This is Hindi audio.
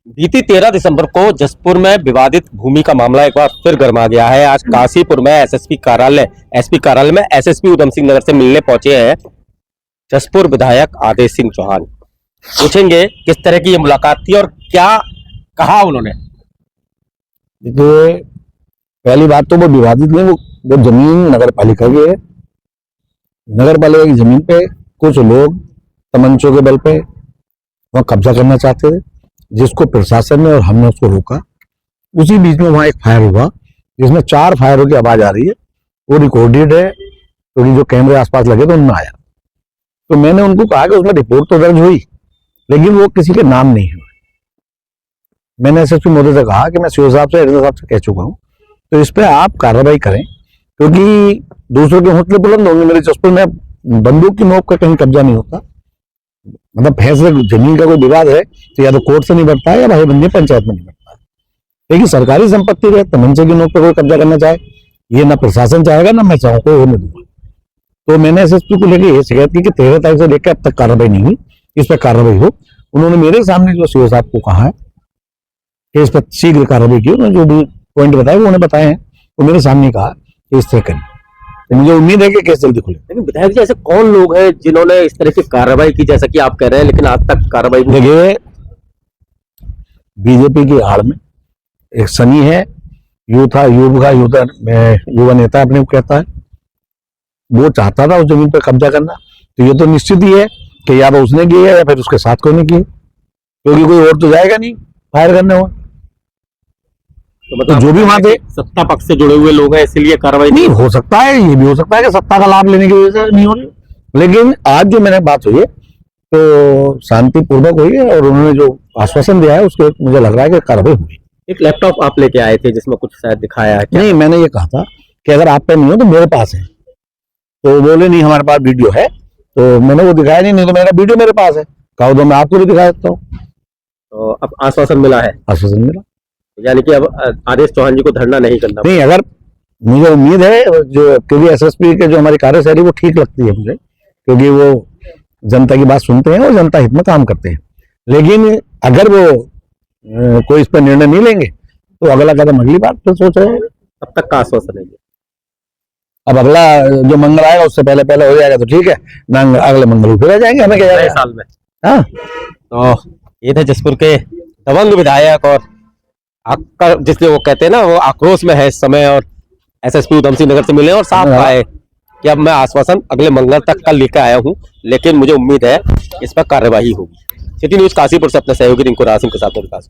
बीती 13 दिसंबर को जसपुर में विवादित भूमि का मामला एक बार फिर गर्मा गया है। आज काशीपुर में एसपी कार्यालय में एसएसपी उधम सिंह नगर से मिलने पहुंचे हैं जसपुर विधायक आदेश सिंह चौहान। पूछेंगे किस तरह की ये मुलाकात थी और क्या कहा उन्होंने। देखिए, पहली बात तो वो विवादित नहीं, वो जमीन नगर पालिका की है। नगर पालिका की जमीन पे कुछ लोग तमंचों के बल पे वहां कब्जा करना चाहते थे, जिसको प्रशासन ने और हमने उसको रोका। उसी बीच में वहां एक फायर हुआ जिसमें 4 फायरों की आवाज आ रही है। वो रिकॉर्डेड है क्योंकि जो कैमरे आसपास लगे थे उनमें आया। तो मैंने उनको कहा कि उसमें रिपोर्ट तो दर्ज हुई, लेकिन वो किसी के नाम नहीं हुए। मैंने एसएसपी महोदय से कहा कि मैं सीओ साहब से, एडीओ साहब से कह चुका हूँ, तो इस पर आप कार्रवाई करें, क्योंकि दूसरों के हौसले बुलंद होंगे। मेरे जसपुर में बंदूक की नोक का कहीं कब्जा नहीं होता। मतलब फैसले जमीन का कोई विवाद है तो या तो कोर्ट से नहीं बढ़ता है या भाई बंदी पंचायत में नहीं बढ़ता है। लेकिन सरकारी संपत्ति है, तमंचे की नोक पर कोई कब्जा करना चाहे, ये ना प्रशासन चाहेगा ना मैं चाहूँ कोई होने दूंगा। तो मैंने एसएसपी को लेकर ये शिकायत की कि 13 तारीख से लेकर अब तक कार्रवाई नहीं हुई, इस पर कार्रवाई हो। उन्होंने मेरे सामने जो सीओ साहब को कहा है कि इस पर शीघ्र कार्रवाई की, उन्होंने जो भी पॉइंट बताए वो उन्हें बताए हैं, वो मेरे सामने कहा कि इस तरह करिए। तो मुझे उम्मीद है कि केस जल्दी खुले। लेकिन विधायक जी ऐसे कौन लोग हैं जिन्होंने इस तरह की कार्रवाई की, जैसा कि आप कह रहे हैं, लेकिन आज तक कार्रवाई नहीं? देखिए, बीजेपी की आड़ में एक सनी है, युवा नेता अपने को कहता है, वो चाहता था उस जमीन पर कब्जा करना। तो ये तो निश्चित ही है कि या तो उसने की है या फिर उसके साथ कोई नहीं की, क्योंकि कोई और तो जाएगा नहीं फायर करने हुआ। तो मतलब जो भी वहां थे सत्ता पक्ष से जुड़े हुए लोग हैं, इसलिए कार्रवाई नहीं हो सकता है। ये भी हो सकता है कि सत्ता का लाभ लेने की वजह से नहीं हो रही, लेकिन आज जो मैंने बात हुई है तो शांतिपूर्वक हुई है और उन्होंने जो आश्वासन दिया है उसके मुझे लग रहा है कि कार्रवाई हुई। एक लैपटॉप आप लेके आए थे जिसमें कुछ शायद दिखाया है। नहीं, मैंने ये कहा था कि अगर आप पे नहीं हो तो मेरे पास है। तो बोले नहीं हमारे पास वीडियो है, तो मैंने वो दिखाया नहीं तो मेरा वीडियो मेरे पास है, कहो तो मैं आपको भी दिखा देता हूँ। तो अब आश्वासन मिला है? आश्वासन मिला, यानी कि अब आदेश चौहान जी को धरना नहीं करना। नहीं, अगर मुझे उम्मीद है जो, क्योंकि एसएसपी के जो हमारी कार्यशैली वो ठीक लगती है मुझे, क्योंकि वो जनता की बात सुनते हैं और जनता हित में काम करते हैं। लेकिन अगर वो कोई इस पर निर्णय नहीं लेंगे तो अगला कदम अगली बार फिर सोच रहे हैं। अब तक का आश्वासन है? अब अगला जो मंगल आएगा उससे पहले पहले हो जाएगा तो ठीक है ना, अगले मंगल फिर आ जाएंगे, हमें क्या जाएगा साल में। हाँ, तो ये थे जसपुर के दबंग विधायक और आपका जिससे वो कहते हैं ना, वो आक्रोश में है इस समय, और एसएसपी उधम सिंह नगर से मिले और साफ कहा है कि अब मैं आश्वासन अगले मंगल तक का लेकर आया हूं, लेकिन मुझे उम्मीद है इस पर कार्यवाही होगी। सिटी न्यूज काशीपुर से अपने सहयोगी रिंकू रासिम के साथ विकास।